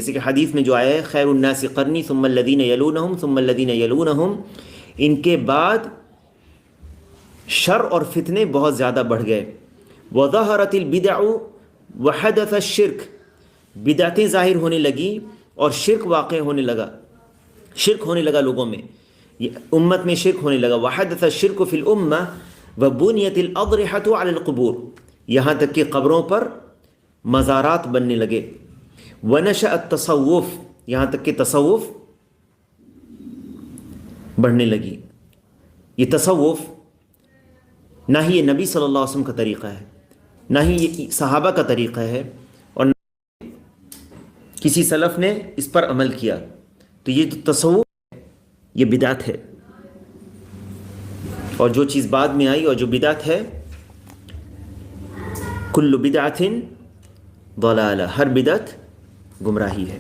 جیسے کہ حدیث میں جو آیا ہے خیر الناس قرنی ثم الذین یلونہم ثم الذین یلونہم، ان کے بعد شر اور فتنے بہت زیادہ بڑھ گئے. وظہرت البدع وحدث الشرک، بدعتیں ظاہر ہونے لگی اور شرک واقع ہونے لگا، شرک ہونے لگا لوگوں میں، یہ امت میں شرک ہونے لگا. وحدث الشرک فی الامہ وبنیت الاضرحۃ علی القبور، یہاں تک کہ قبروں پر مزارات بننے لگے. ونشأ التصوف، یہاں تک کہ تصوف بڑھنے لگی. یہ تصوف نہ ہی یہ نبی صلی اللہ علیہ وسلم کا طریقہ ہے، نہ ہی یہ صحابہ کا طریقہ ہے، اور نہ کسی سلف نے اس پر عمل کیا. تو یہ جو تصوف ہے یہ بدعت ہے، اور جو چیز بعد میں آئی اور جو بدعت ہے، کل بدعت ضلالہ، ہر بدعت گمراہی ہے.